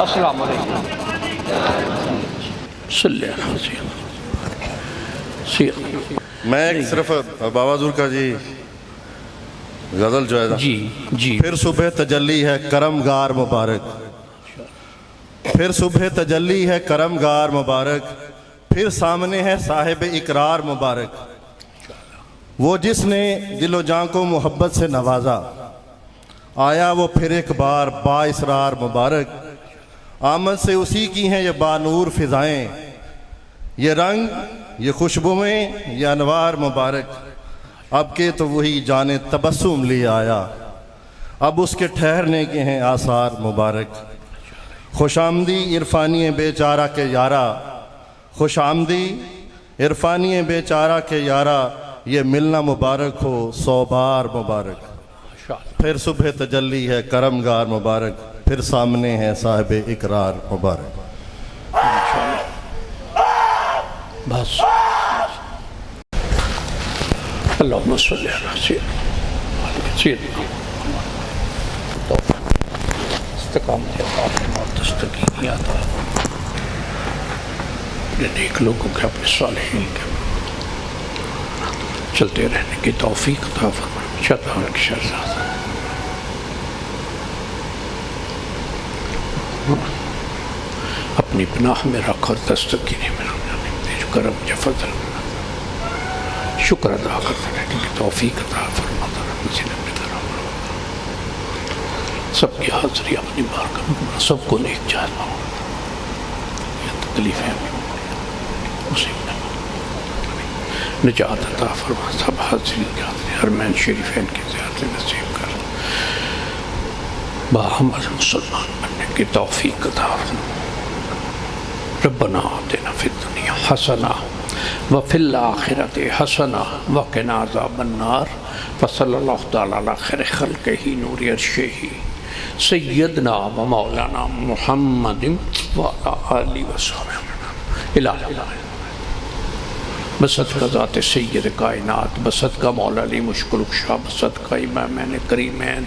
السلام علیکم صلی اللہ علیہ وسلم. میں ایک صرف بابا زور کا جی غزل جو ہے نا، جی پھر صبح تجلی ہے کرم گار مبارک، پھر صبح تجلی ہے کرم گار مبارک، پھر سامنے ہے صاحب اقرار مبارک، وہ جس نے دل و جان کو محبت سے نوازا، آیا وہ پھر ایک بار با اسرار مبارک، آمد سے اسی کی ہیں یہ بانور فضائیں، یہ رنگ یہ خوشبوئیں یہ انوار مبارک، اب کے تو وہی جانے تبسم لے آیا، اب اس کے ٹھہرنے کے ہیں آثار مبارک، خوش آمدی عرفانی بیچارہ کے یارا، خوش آمدی عرفانی بیچارہ کے یارا، یہ ملنا مبارک ہو 100 بار مبارک، پھر صبح تجلی ہے کرم گار مبارک، پھر سامنے ہے صاحب اقرار مبارک. بس اللہم صلی اللہ سیدنا استقامت عطا فرما، دستگیری عطا اپنے نیک لوگوں کے، اپنے صالحین کے چلتے رہنے کی توفیق عطا فرما. شیطان کی شہزاد اپنی پناہ میں رکھ اور دستگیری میں جو کرم مجھے فضل شکر ادا کرتے رہنے کی توفیق عطا فرماتا رہا. سب کی حاضری اپنی بارگاہ میں، سب کو نیک جانا، یہ تکلیفیں اسی میں نجات عطا فرما. سب حاضری جاتے حرمین شریفین کی زیارت نصیب کر، باہمر مسلمان بننے کی توفیق عطا فرما. ربنا آتنا فی الدنیا حسنہ وفی الآخرۃ حسنہ وقنا عذاب النار. وصلی اللہ تعالی علی خیر خلقہ نور عرشہ سیدنا و مولانا محمد وعلی آلہ وصحبہ الہ بصدقہ ذات سید کائنات، بصدقہ مولا علی مشکل کشا، بصدقہ امامین کریمین،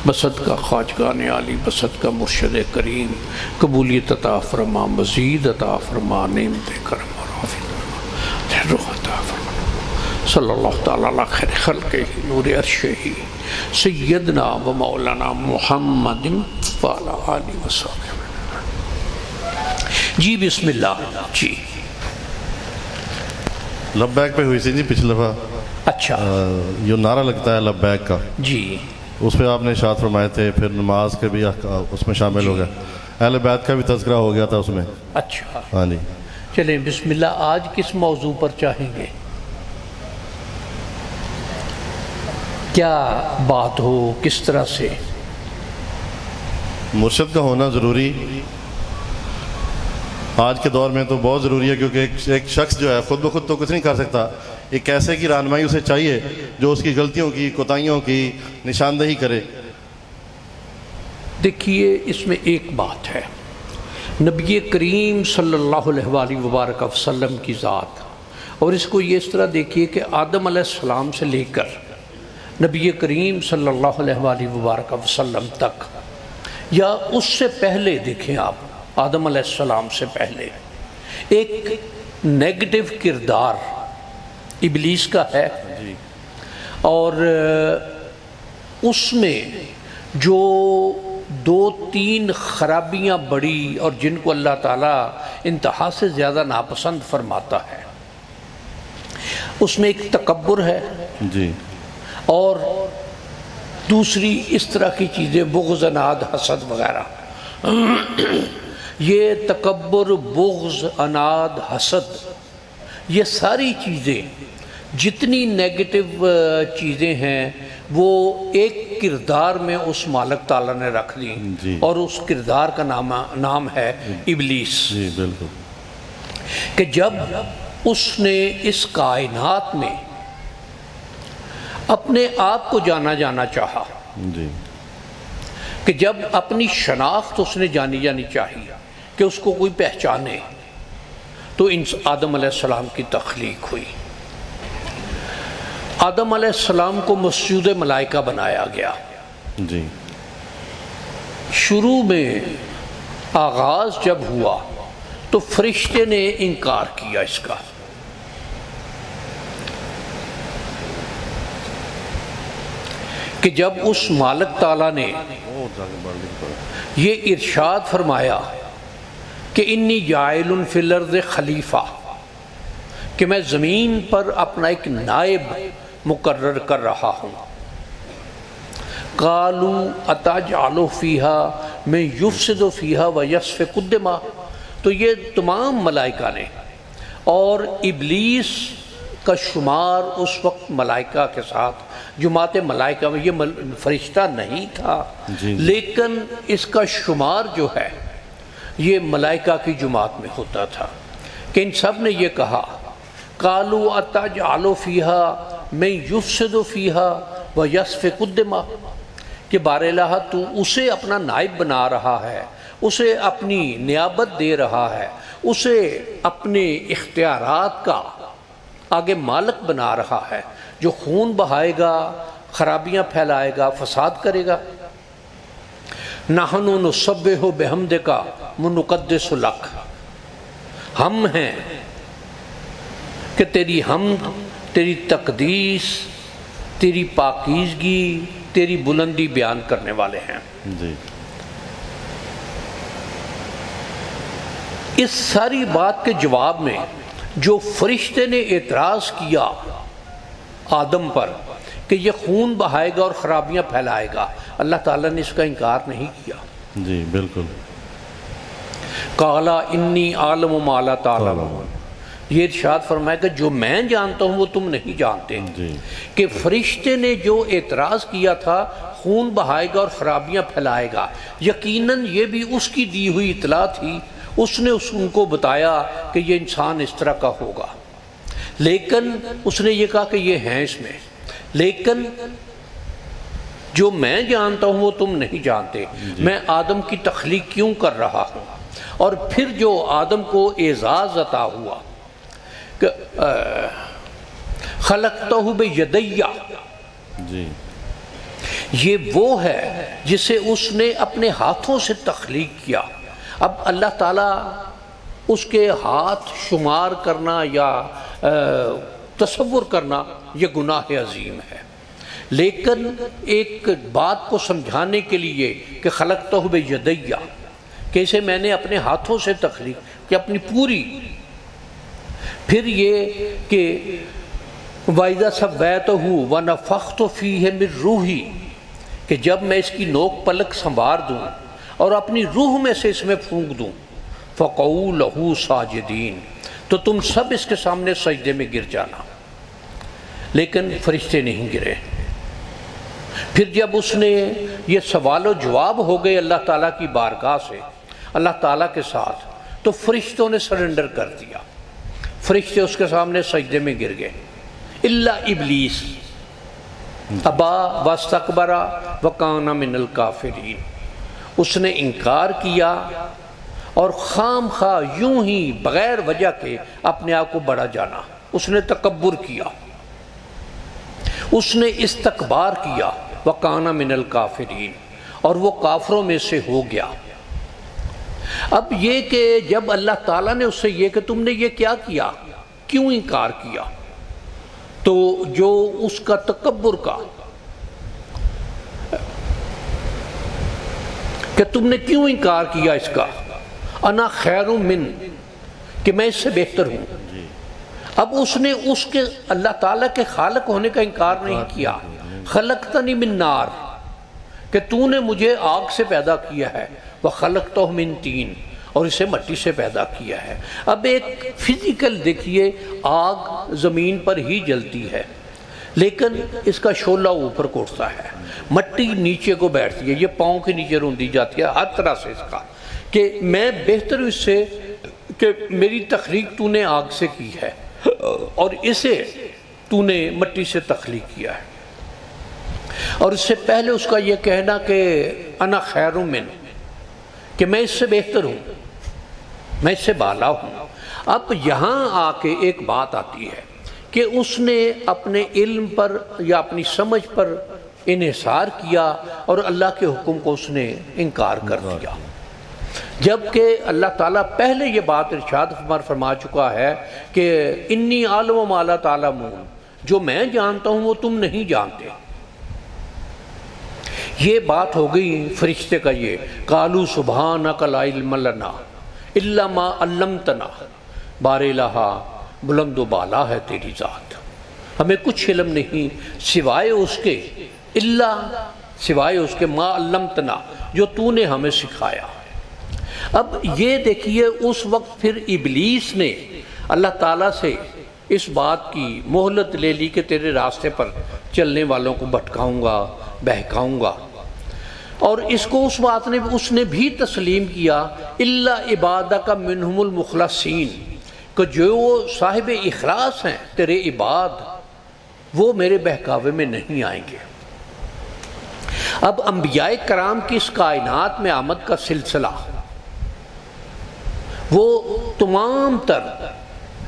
بصدقہ خواجگان عالی، بصدقہ مرشد کریم، قبولیت عطا فرما، مزید عطا فرما، نعمت کرم اور عافیت روح عطا فرما. صلی اللہ تعالی علی خیر خلقہ نور عرشہ سیدنا و مولانا محمد وعلی آلہ وصحبہ. جی بسم اللہ. جی لبیک پہ ہوئی سی جی پچھلے دفعہ. اچھا یہ نعرہ لگتا ہے لبیک کا، جی اس پہ آپ نے ارشاد فرمائے تھے، پھر نماز کے بھی اس میں شامل ہو گیا، اہل بیت کا بھی تذکرہ ہو گیا تھا اس میں. اچھا ہاں جی چلیں بسم اللہ. آج کس موضوع پر چاہیں گے؟ کیا بات ہو، کس طرح سے؟ مرشد کا ہونا ضروری آج کے دور میں تو بہت ضروری ہے، کیونکہ ایک شخص جو ہے خود بخود تو کچھ نہیں کر سکتا، ایک ایسے کی رہنمائی اسے چاہیے جو اس کی غلطیوں کی، کوتاہیوں کی نشاندہی کرے. دیکھیے اس میں ایک بات ہے، نبی کریم صلی اللہ علیہ وآلہ وبارک وسلم کی ذات، اور اس کو یہ اس طرح دیکھیے کہ آدم علیہ السلام سے لے کر نبی کریم صلی اللہ علیہ وآلہ وبارک وسلم تک، یا اس سے پہلے دیکھیں آپ، آدم علیہ السلام سے پہلے ایک نیگیٹو کردار ابلیس کا ہے، اور اس میں جو 2-3 خرابیاں بڑی اور جن کو اللہ تعالیٰ انتہا سے زیادہ ناپسند فرماتا ہے، اس میں ایک تکبر ہے جی، اور دوسری اس طرح کی چیزیں بغض، اناد، حسد وغیرہ. یہ تکبر، بغض، اناد، حسد، یہ ساری چیزیں جتنی نیگیٹو چیزیں ہیں وہ ایک کردار میں اس مالک تعالیٰ نے رکھ دی، اور اس کردار کا نام ہے ابلیس. جی بالکل. کہ جب اس نے اس کائنات میں اپنے آپ کو جانا چاہا، جی، کہ جب اپنی شناخت اس نے جانی چاہیے کہ اس کو کوئی پہچانے، تو آدم علیہ السلام کی تخلیق ہوئی. آدم علیہ السلام کو مسجود ملائکہ بنایا گیا. جی، شروع میں آغاز جب ہوا تو فرشتے نے انکار کیا اس کا، کہ جب اس مالک تعالیٰ نے یہ ارشاد فرمایا کہ انی جاعل فی الارض خلیفہ، کہ میں زمین پر اپنا ایک نائب مقرر کر رہا ہوں، قالوا اتجعل فیہا من یفسد فیہا ویسفک الدماء، تو یہ تمام ملائکہ نے، اور ابلیس کا شمار اس وقت ملائکہ کے ساتھ، جماعت ملائکہ میں یہ فرشتہ نہیں تھا، لیکن اس کا شمار جو ہے یہ ملائکہ کی جماعت میں ہوتا تھا، کہ ان سب نے یہ کہا قالوا اتجعل فیہا من یفسد فیہا ویسفک الدماء، کہ بار الہ تو اسے اپنا نائب بنا رہا ہے، اسے اپنی نیابت دے رہا ہے، اسے اپنے اختیارات کا آگے مالک بنا رہا ہے، جو خون بہائے گا، خرابیاں پھیلائے گا، فساد کرے گا۔ نحن نسبح بحمدک ونقدس لک، ہم ہیں کہ تیری حمد، تیری تقدیس، تیری پاکیزگی، تیری بلندی بیان کرنے والے ہیں۔ جی اس ساری بات کے جواب میں جو فرشتے نے اعتراض کیا آدم پر کہ یہ خون بہائے گا اور خرابیاں پھیلائے گا، اللہ تعالیٰ نے اس کا انکار نہیں کیا۔ جی بالکل۔ قال انی عالم ما لا تعلمون، یہ ارشاد فرمایا کہ جو میں جانتا ہوں وہ تم نہیں جانتے، کہ فرشتے نے جو اعتراض کیا تھا خون بہائے گا اور خرابیاں پھیلائے گا، یقیناً یہ بھی اس کی دی ہوئی اطلاع تھی، اس نے ان کو بتایا کہ یہ انسان اس طرح کا ہوگا، لیکن اس نے یہ کہا کہ یہ ہیں اس میں، لیکن جو میں جانتا ہوں وہ تم نہیں جانتے، میں آدم کی تخلیق کیوں کر رہا ہوں، اور پھر جو آدم کو اعزاز عطا ہوا کہ خلقتہ بیدیہ، جی یہ وہ ہے جسے اس نے اپنے ہاتھوں سے تخلیق کیا۔ اب اللہ تعالیٰ اس کے ہاتھ شمار کرنا یا تصور کرنا یہ گناہ عظیم ہے، لیکن ایک بات کو سمجھانے کے لیے کہ خلقتہ بیدیہ، کہ اسے میں نے اپنے ہاتھوں سے تخلیق کہ اپنی پوری، پھر یہ کہ وَإِذَا سَوَّيْتُهُ وَنَفَخْتُ فِيهِ مِن رُوحِي، کہ جب میں اس کی نوک پلک سنوار دوں اور اپنی روح میں سے اس میں پھونک دوں، فَقَعُوا لَهُ سَاجِدِينَ، تو تم سب اس کے سامنے سجدے میں گر جانا، لیکن فرشتے نہیں گرے۔ پھر جب اس نے یہ سوال و جواب ہو گئے اللہ تعالیٰ کی بارگاہ سے، اللہ تعالیٰ کے ساتھ، تو فرشتوں نے سرنڈر کر دیا، فرشتے اس کے سامنے سجدے میں گر گئے، الا ابلیس ابا واستکبر وکان من الکافرین، اس نے انکار کیا اور خام خواہ یوں ہی بغیر وجہ کے اپنے آپ کو بڑا جانا، اس نے تکبر کیا، اس نے استکبار کیا، وکان من الکافرین، اور وہ کافروں میں سے ہو گیا۔ اب یہ کہ جب اللہ تعالیٰ نے اس سے یہ کہ تم نے یہ کیا کیا، کیوں انکار کیا، تو جو اس کا تکبر کا کہ تم نے کیوں انکار کیا اس کا، انا خیر من، کہ میں اس سے بہتر ہوں۔ اب اس نے اس کے اللہ تعالیٰ کے خالق ہونے کا انکار نہیں کیا، خلقتنی من نار، کہ تو نے مجھے آگ سے پیدا کیا ہے، وخلقتہ من طین، اور اسے مٹی سے پیدا کیا ہے۔ اب ایک فزیکل دیکھیے، آگ زمین پر ہی جلتی ہے، لیکن اس کا شعلہ اوپر کو اٹھتا ہے، مٹی نیچے کو بیٹھتی ہے، یہ پاؤں کے نیچے روندی جاتی ہے، ہر طرح سے اس کا کہ میں بہتر اس سے کہ میری تخلیق تو نے آگ سے کی ہے اور اسے تو نے مٹی سے تخلیق کیا ہے۔ اور اس سے پہلے اس کا یہ کہنا کہ انا خیر من، کہ میں اس سے بہتر ہوں، میں اس سے بالا ہوں۔ اب یہاں آ کے ایک بات آتی ہے کہ اس نے اپنے علم پر یا اپنی سمجھ پر انحصار کیا اور اللہ کے حکم کو اس نے انکار کر دیا۔ جبکہ اللہ تعالیٰ پہلے یہ بات ارشاد فرما چکا ہے کہ انی عالم ما لا تعلمون، جو میں جانتا ہوں وہ تم نہیں جانتے۔ یہ بات ہو گئی فرشتے کا، یہ قالوا سبحانک لا علم لنا الا ما علمتنا، بار الہ بلند و بالا ہے تیری ذات، ہمیں کچھ علم نہیں سوائے اس کے، سوائے اس کے ما علمتنا، جو تو نے ہمیں سکھایا۔ اب یہ دیکھیے اس وقت پھر ابلیس نے اللہ تعالیٰ سے اس بات کی مہلت لے لی کہ تیرے راستے پر چلنے والوں کو بھٹکاؤں گا، بہکاؤں گا، اور اس کو اس نے بھی تسلیم کیا الا عبادک منہم المخلصین، کہ جو صاحب اخلاص ہیں تیرے عباد وہ میرے بہکاوے میں نہیں آئیں گے۔ اب انبیاء کرام کی اس کائنات میں آمد کا سلسلہ وہ تمام تر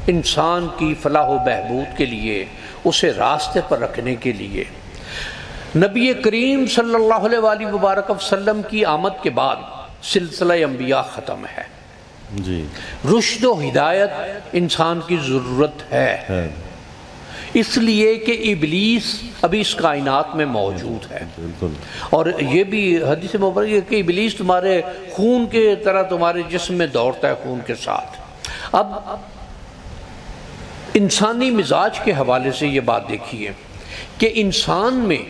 انسان کی فلاح و بہبود کے لیے، اسے راستے پر رکھنے کے لیے، نبی کریم صلی اللہ علیہ وآلہ وبارک وسلم کی آمد کے بعد سلسلہ انبیاء ختم ہے۔ جی رشد و ہدایت انسان کی ضرورت ہے، اس لیے کہ ابلیس ابھی اس کائنات میں موجود ہے۔ بالکل، اور یہ بھی حدیث مبارک ہے کہ ابلیس تمہارے خون کے طرح تمہارے جسم میں دوڑتا ہے، خون کے ساتھ۔ اب انسانی مزاج کے حوالے سے یہ بات دیکھیے کہ انسان میں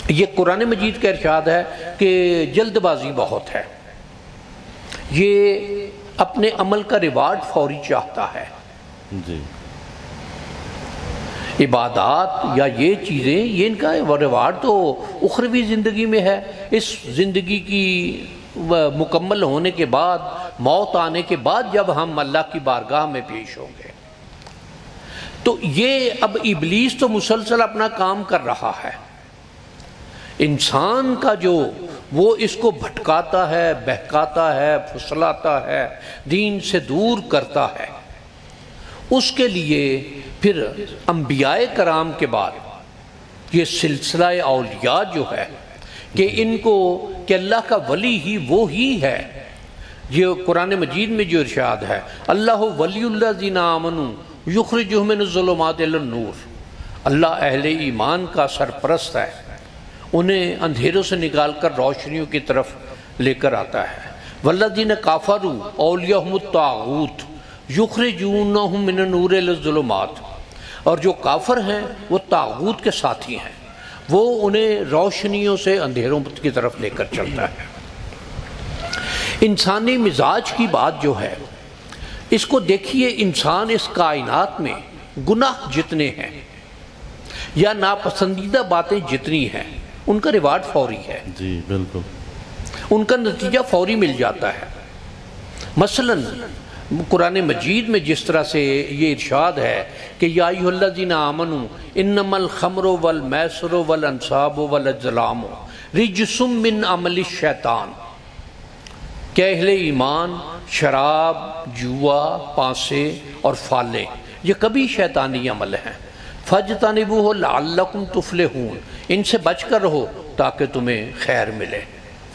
یہ قرآن مجید کا ارشاد ہے کہ جلد بازی بہت ہے، یہ اپنے عمل کا ریوارڈ فوری چاہتا ہے۔ جی عبادات یا یہ چیزیں، یہ ان کا ریوارڈ تو اخروی زندگی میں ہے، اس زندگی کی مکمل ہونے کے بعد، موت آنے کے بعد جب ہم اللہ کی بارگاہ میں پیش ہوں گے۔ تو یہ اب ابلیس تو مسلسل اپنا کام کر رہا ہے، انسان کا جو وہ اس کو بھٹکاتا ہے، بہکاتا ہے، پھسلاتا ہے، دین سے دور کرتا ہے۔ اس کے لیے پھر انبیاء کرام کے بعد یہ سلسلہ اولیاء جو ہے کہ ان کو کہ اللہ کا ولی ہی وہ ہی ہے، یہ قرآن مجید میں جو ارشاد ہے اللہ ولی الذین آمنوا یخرجہم من الظلمات الی النور، اللہ اہل ایمان کا سرپرست ہے، انہیں اندھیروں سے نکال کر روشنیوں کی طرف لے کر آتا ہے۔ والذین کافروا اولیاءہم الطاغوت یخرجونہم من النور الی الظلمات، اور جو کافر ہیں وہ طاغوت کے ساتھی ہیں، وہ انہیں روشنیوں سے اندھیروں کی طرف لے کر چلتا ہے۔ انسانی مزاج کی بات جو ہے اس کو دیکھیے، انسان اس کائنات میں گناہ جتنے ہیں یا ناپسندیدہ باتیں جتنی ہیں ان کا ریوارڈ فوری ہے، جی بالکل، ان کا نتیجہ فوری مل جاتا ہے۔ مثلاً قرآن مجید میں جس طرح سے یہ ارشاد ہے کہ یا ایھا الذین آمنوا انما الخمر والمیسر والانصاب والازلام رجس من عمل الشیطان، کہ اہل ایمان شراب، جوا، پانسے اور فالے یہ کبھی شیطانی عمل ہیں، فاجتنبوہ لعلکم تفلحون، ان سے بچ کر رہو تاکہ تمہیں خیر ملے،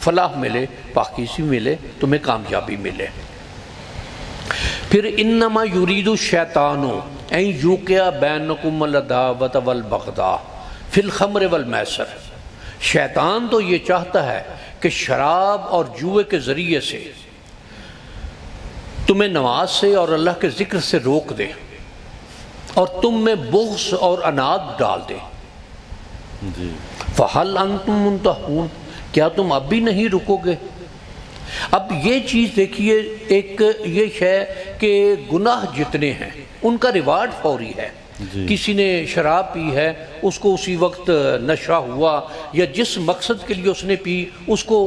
فلاح ملے، پاکیزگی ملے، تمہیں کامیابی ملے۔ پھر انما یرید الشیطان ان یوقع بینکم العداوۃ والبغضاء فی الخمر والمیسر، شیطان تو یہ چاہتا ہے کہ شراب اور جوئے کے ذریعے سے تمہیں نماز سے اور اللہ کے ذکر سے روک دے اور تم میں بغض اور عناد ڈال دے۔ جی فَهَلْ أَنْتُمْ مُنْتَهُونَ، کیا تم اب بھی نہیں رکو گے؟ اب یہ چیز دیکھیے، ایک یہ ہے کہ گناہ جتنے ہیں ان کا ریوارڈ فوری ہے۔ کسی نے شراب پی ہے، اس کو اسی وقت نشہ ہوا، یا جس مقصد کے لیے اس نے پی اس کو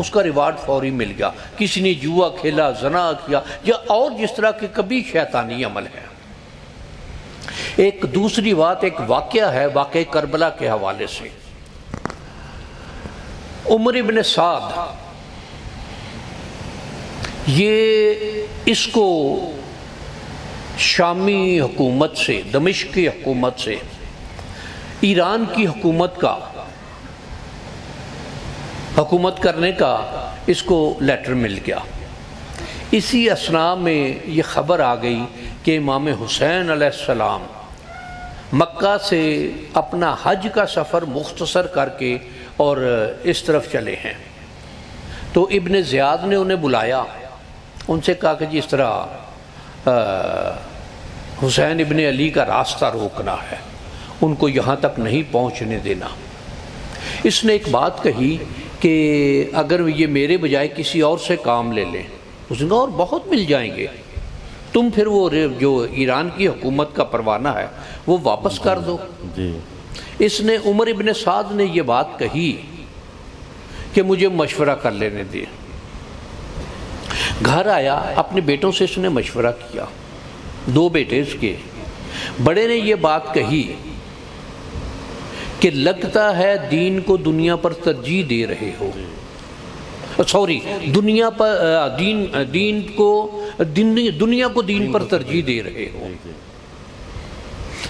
اس کا ریوارڈ فوری مل گیا۔ کسی نے جوا کھیلا، زنا کیا، یا اور جس طرح کے کبھی شیطانی عمل ہے۔ ایک دوسری بات، ایک واقعہ ہے، واقعہ کربلا کے حوالے سے۔ عمر ابن سعد، یہ اس کو شامی حکومت سے، دمشق کی حکومت سے ایران کی حکومت کرنے کا اس کو لیٹر مل گیا۔ اسی اثناء میں یہ خبر آ گئی کہ امام حسین علیہ السلام مکہ سے اپنا حج کا سفر مختصر کر کے اور اس طرف چلے ہیں۔ تو ابن زیاد نے انہیں بلایا، ان سے کہا کہ جی اس طرح حسین ابن علی کا راستہ روکنا ہے، ان کو یہاں تک نہیں پہنچنے دینا۔ اس نے ایک بات کہی کہ اگر یہ میرے بجائے کسی اور سے کام لے لیں، اس نے کہا اور بہت مل جائیں گے، تم پھر وہ جو ایران کی حکومت کا پروانہ ہے وہ واپس کر دو۔ جی اس نے عمر ابن سعد نے یہ بات کہی کہ مجھے مشورہ کر لینے دے۔ گھر آیا، اپنے بیٹوں سے اس نے مشورہ کیا، 2 بیٹے اس کے۔ بڑے نے یہ بات کہی کہ لگتا ہے دین کو دنیا پر ترجیح دے رہے ہو، دنیا کو دین پر ترجیح دے رہے ہو،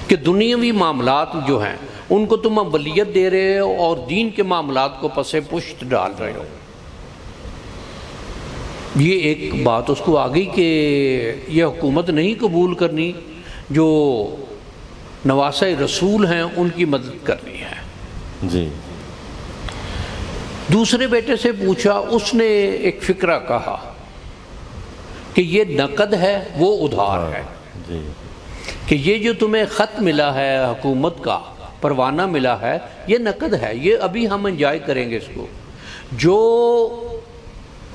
کہ دنیاوی معاملات جو ہیں ان کو تم اولیت دے رہے ہو اور دین کے معاملات کو پس پشت ڈال رہے ہو۔ یہ ایک بات اس کو آ گئی کہ یہ حکومت نہیں قبول کرنی، جو نواسہ رسول ہیں ان کی مدد کرنی ہے۔ جی دوسرے بیٹے سے پوچھا، اس نے ایک فکرہ کہا کہ یہ نقد ہے وہ ادھار ہے، جی کہ یہ جو تمہیں خط ملا ہے حکومت کا، پروانہ ملا ہے، یہ نقد ہے، یہ ابھی ہم انجوائے کریں گے اس کو۔ جو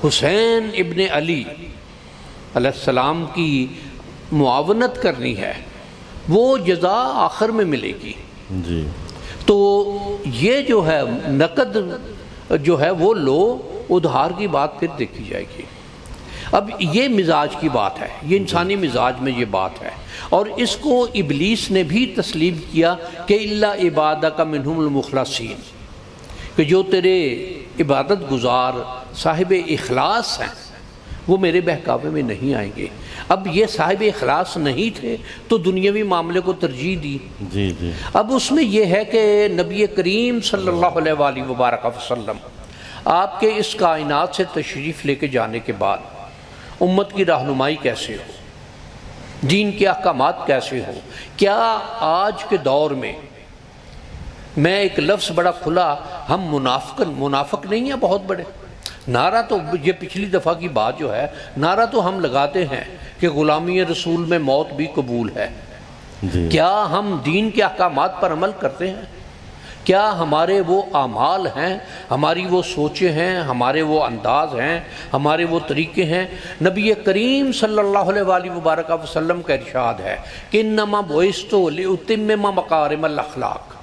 حسین ابن علی علیہ السلام کی معاونت کرنی ہے وہ جزا آخر میں ملے گی۔ جی تو یہ جو ہے نقد جو ہے وہ لو، ادھار کی بات پھر دیکھی جائے گی۔ اب یہ مزاج کی بات ہے، یہ انسانی مزاج میں یہ بات ہے، اور اس کو ابلیس نے بھی تسلیم کیا کہ الا عبادک منہم المخلصین، کہ جو تیرے عبادت گزار صاحب اخلاص ہیں وہ میرے بہکاوے میں نہیں آئیں گے۔ اب یہ صاحب اخلاص نہیں تھے تو دنیاوی معاملے کو ترجیح دی۔ جی جی اب اس میں یہ ہے کہ نبی کریم صلی اللہ علیہ وآلہ وبارک وسلم آپ کے اس کائنات سے تشریف لے کے جانے کے بعد امت کی رہنمائی کیسے ہو، دین کے احکامات کیسے ہو۔ کیا آج کے دور میں ایک لفظ بڑا کھلا، ہم منافق نہیں ہیں بہت بڑے، نعرہ تو یہ پچھلی دفعہ کی بات جو ہے، نعرہ تو ہم لگاتے ہیں کہ غلامی رسول میں موت بھی قبول ہے۔ جی کیا ہم دین کے احکامات پر عمل کرتے ہیں؟ کیا ہمارے وہ اعمال ہیں، ہماری وہ سوچیں ہیں، ہمارے وہ انداز ہیں، ہمارے وہ طریقے ہیں؟ نبی کریم صلی اللہ علیہ وآلہ وبارک وسلم کا ارشاد ہے کہ انما بعثت لأتمم مکارم الاخلاق،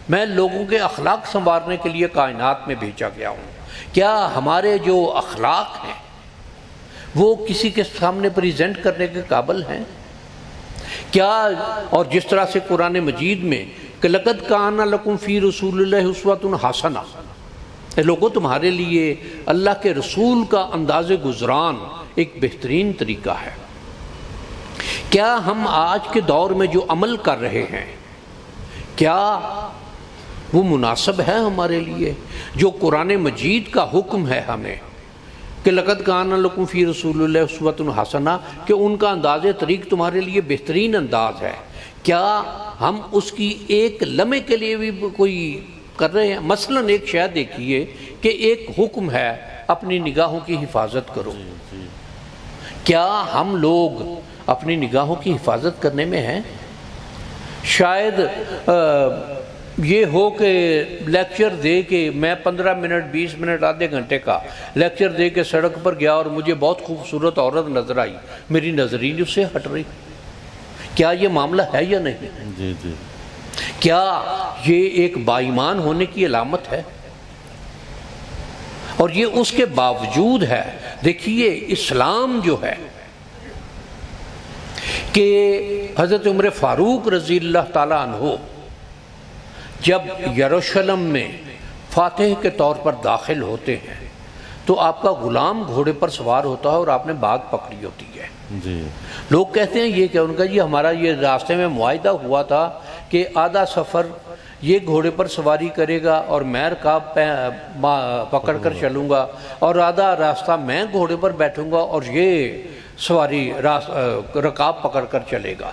میں لوگوں کے اخلاق سنوارنے کے لیے کائنات میں بھیجا گیا ہوں۔ کیا ہمارے جو اخلاق ہیں وہ کسی کے سامنے پریزنٹ کرنے کے قابل ہیں؟ کیا، اور جس طرح سے قرآن مجید میں کہ لقد کان لکم فی رسول اللہ اسوۃ حسنہ، اے لوگوں تمہارے لیے اللہ کے رسول کا انداز گزران ایک بہترین طریقہ ہے۔ کیا ہم آج کے دور میں جو عمل کر رہے ہیں کیا وہ مناسب ہے ہمارے لیے؟ جو قرآن مجید کا حکم ہے ہمیں کہ لقد کان لکم فی رسول اللہ اسوۃ حسنہ، کہ ان کا انداز طریق تمہارے لیے بہترین انداز ہے، کیا ہم اس کی ایک لمحے کے لیے بھی کوئی کر رہے ہیں؟ مثلاً ایک شے دیکھیے کہ ایک حکم ہے اپنی نگاہوں کی حفاظت کرو، کیا ہم لوگ اپنی نگاہوں کی حفاظت کرنے میں ہیں؟ شاید یہ ہو کہ لیکچر دے کے میں 15 منٹ 20 منٹ آدھے گھنٹے کا لیکچر دے کے سڑک پر گیا اور مجھے بہت خوبصورت عورت نظر آئی، میری نظر ہی اس سے ہٹ رہی۔ کیا یہ معاملہ ہے یا نہیں؟ جی جی کیا یہ ایک بائیمان ہونے کی علامت ہے؟ اور یہ اس کے باوجود ہے۔ دیکھیے اسلام جو ہے کہ حضرت عمر فاروق رضی اللہ تعالیٰ عنہ جب یروشلم میں فاتح کے طور پر داخل ہوتے ہیں تو آپ کا غلام گھوڑے پر سوار ہوتا ہے اور آپ نے باغ پکڑی ہوتی ہے۔ جی لوگ کہتے ہیں یہ کہ ان کا جی ہمارا یہ راستے میں معاہدہ ہوا تھا کہ آدھا سفر یہ گھوڑے پر سواری کرے گا اور میں رکاب پکڑ کر چلوں گا، اور آدھا راستہ میں گھوڑے پر بیٹھوں گا اور یہ سواری رکاب پکڑ کر چلے گا۔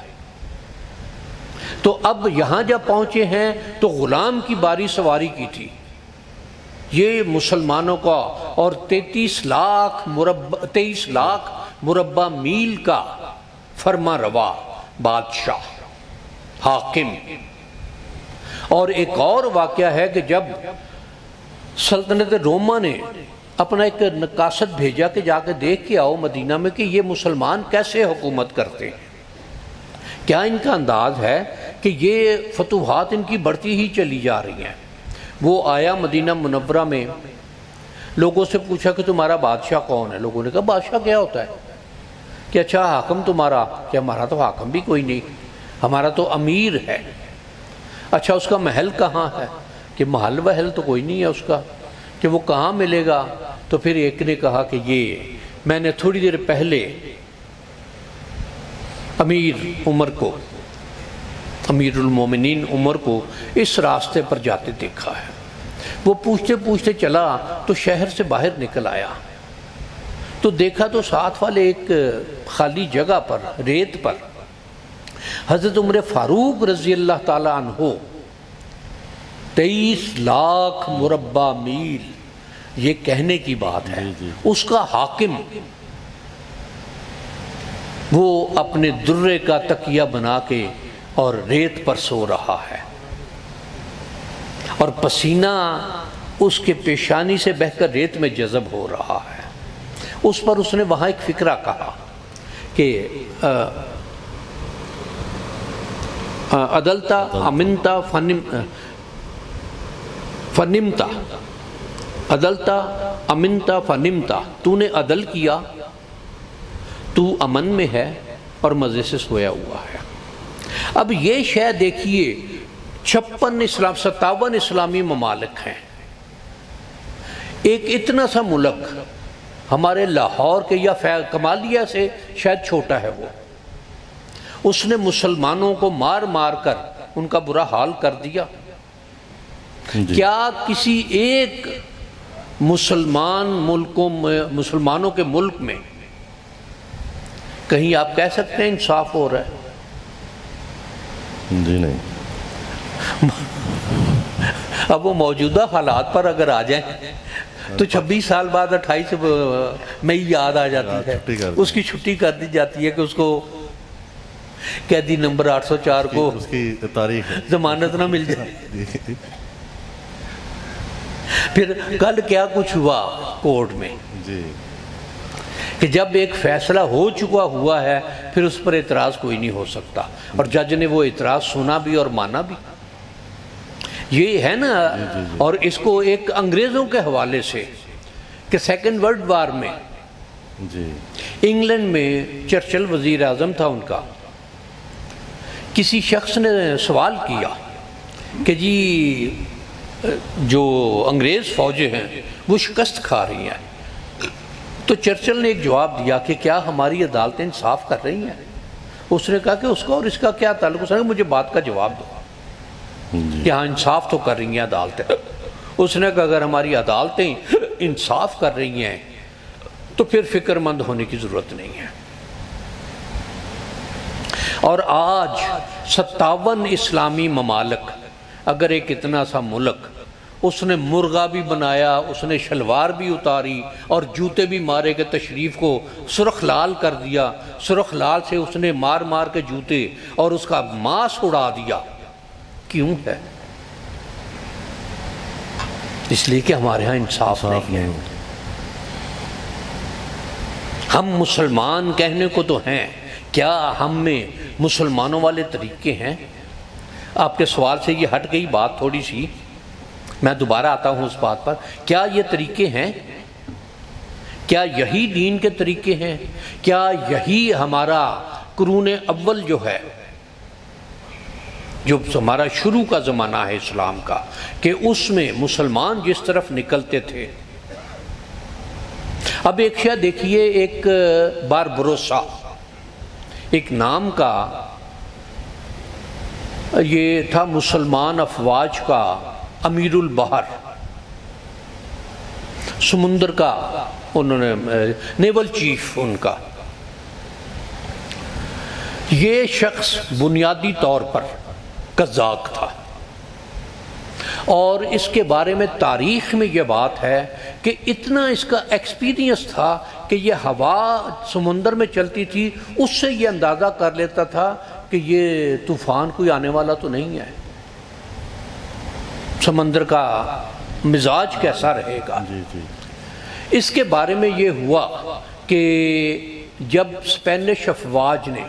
تو اب یہاں جب پہنچے ہیں تو غلام کی باری سواری کی تھی، یہ مسلمانوں کا، اور 23 لاکھ مربع میل کا فرما روا بادشاہ حاکم۔ اور ایک اور واقعہ ہے کہ جب سلطنت روما نے اپنا ایک نقاصد بھیجا کہ جا کے دیکھ کے آؤ مدینہ میں کہ یہ مسلمان کیسے حکومت کرتے ہیں، کیا ان کا انداز ہے کہ یہ فتوحات ان کی بڑھتی ہی چلی جا رہی ہیں۔ وہ آیا مدینہ منورہ میں، لوگوں سے پوچھا کہ تمہارا بادشاہ کون ہے؟ لوگوں نے کہا بادشاہ کیا ہوتا ہے؟ کہ اچھا حاکم تمہارا؟ کہ ہمارا تو حاکم بھی کوئی نہیں، ہمارا تو امیر ہے۔ اچھا اس کا محل کہاں ہے؟ کہ محل وحل تو کوئی نہیں ہے اس کا، کہ وہ کہاں ملے گا؟ تو پھر ایک نے کہا کہ یہ میں نے تھوڑی دیر پہلے امیر المومنین عمر کو اس راستے پر جاتے دیکھا ہے۔ وہ پوچھتے پوچھتے چلا تو شہر سے باہر نکل آیا تو دیکھا تو ساتھ والے ایک خالی جگہ پر، ریت پر، حضرت عمر فاروق رضی اللہ تعالیٰ عنہ 23 لاکھ مربع میل، یہ کہنے کی بات ہے، اس کا حاکم وہ اپنے درے کا تکیہ بنا کے اور ریت پر سو رہا ہے، اور پسینہ اس کے پیشانی سے بہہ کر ریت میں جذب ہو رہا ہے۔ اس پر اس نے وہاں ایک فقرہ کہا کہ عدلتا امنتا فنمتا، عدلتا امنتا فنمتا، تو نے عدل کیا، تو امن میں ہے اور مزے سے سویا ہوا ہے۔ اب یہ شے دیکھیے 57 اسلامی ممالک ہیں، ایک اتنا سا ملک ہمارے لاہور کے یا کمالیہ سے شاید چھوٹا ہے، وہ اس نے مسلمانوں کو مار مار کر ان کا برا حال کر دیا۔ کیا کسی ایک مسلمانوں کے ملک میں کہیں آپ کہہ سکتے ہیں انصاف ہو رہا ہے؟ جی نہیں۔ اب وہ موجودہ حالات پر اگر آ جائیں تو 26 سال بعد 28 مئی یاد آ جاتی ہے، اس کی چھٹی کر دی جاتی ہے کہ اس کو قیدی نمبر 804 کو اس کی تاریخ ضمانت نہ مل جائے۔ پھر کل کیا کچھ ہوا کورٹ میں جی، کہ جب ایک فیصلہ ہو چکا ہوا ہے پھر اس پر اعتراض کوئی نہیں ہو سکتا، اور جج نے وہ اعتراض سنا بھی اور مانا بھی، یہ ہے نا۔ اور اس کو ایک انگریزوں کے حوالے سے کہ سیکنڈ ورلڈ وار میں جی، انگلینڈ میں چرچل وزیر اعظم تھا ان کا، کسی شخص نے سوال کیا کہ جی جو انگریز فوجیں ہیں وہ شکست کھا رہی ہیں، تو چرچل نے ایک جواب دیا کہ کیا ہماری عدالتیں انصاف کر رہی ہیں؟ اس نے کہا کہ اس کا اور اس کا کیا تعلق؟ اس نے کہا مجھے بات کا جواب دو کہ ہاں انصاف تو کر رہی ہیں عدالتیں۔ اس نے کہا اگر ہماری عدالتیں انصاف کر رہی ہیں تو پھر فکر مند ہونے کی ضرورت نہیں ہے۔ اور آج 57 اسلامی ممالک، اگر ایک اتنا سا ملک، اس نے مرغا بھی بنایا، اس نے شلوار بھی اتاری اور جوتے بھی مارے کہ تشریف کو سرخ لال کر دیا، سرخ لال سے اس نے مار مار کے جوتے اور اس کا ماس اڑا دیا، کیوں ہے؟ اس لیے کہ ہمارے ہاں انصاف نہیں ہے۔ ہم مسلمان کہنے کو تو ہیں، کیا ہم میں مسلمانوں والے طریقے ہیں؟ آپ کے سوال سے یہ ہٹ گئی بات تھوڑی سی، میں دوبارہ آتا ہوں اس بات پر، کیا یہ طریقے ہیں؟ کیا یہی دین کے طریقے ہیں؟ کیا یہی ہمارا قرون اول جو ہے، جو ہمارا شروع کا زمانہ ہے اسلام کا، کہ اس میں مسلمان جس طرف نکلتے تھے؟ اب ایک شے دیکھیے، ایک باربروسا ایک نام کا یہ تھا مسلمان افواج کا امیر البحر، سمندر کا انہوں نے نیول چیف ان کا۔ یہ شخص بنیادی طور پر قزاق تھا، اور اس کے بارے میں تاریخ میں یہ بات ہے کہ اتنا اس کا ایکسپیرینس تھا کہ یہ ہوا سمندر میں چلتی تھی، اس سے یہ اندازہ کر لیتا تھا کہ یہ طوفان کوئی آنے والا تو نہیں ہے، سمندر کا مزاج کیسا رہے گا۔ اس کے بارے میں یہ ہوا کہ جب اسپینش افواج نے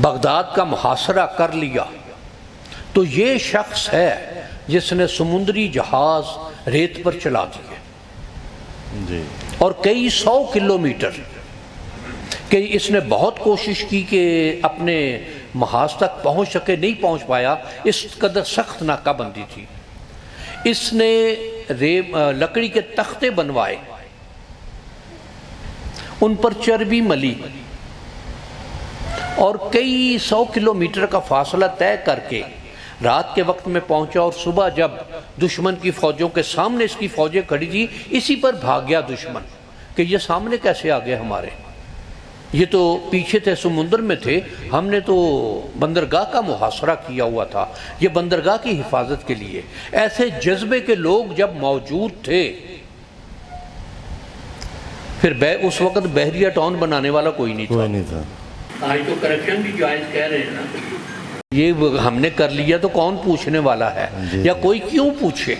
بغداد کا محاصرہ کر لیا تو یہ شخص ہے جس نے سمندری جہاز ریت پر چلا دیے، اور کئی 100 کلومیٹر کہ اس نے بہت کوشش کی کہ اپنے محاذ تک پہنچ سکے، نہیں پہنچ پایا، اس قدر سخت ناکہ بندی تھی۔ اس نے لکڑی کے تختے بنوائے، ان پر چربی ملی، اور کئی 100 کلومیٹر کا فاصلہ طے کر کے رات کے وقت میں پہنچا، اور صبح جب دشمن کی فوجوں کے سامنے اس کی فوجیں کھڑی تھی، اسی پر بھاگ گیا دشمن کہ یہ سامنے کیسے آ گئے ہمارے، یہ تو پیچھے تھے، سمندر میں تھے، ہم نے تو بندرگاہ کا محاصرہ کیا ہوا تھا، یہ بندرگاہ کی حفاظت کے لیے۔ ایسے جذبے کے لوگ جب موجود تھے، پھر اس وقت بحریہ ٹاؤن بنانے والا کوئی نہیں تھا۔ آج تو کرپشن بھی جائز کہہ رہے ہیں نا، یہ ہم نے کر لیا تو کون پوچھنے والا ہے، یا کوئی کیوں پوچھے۔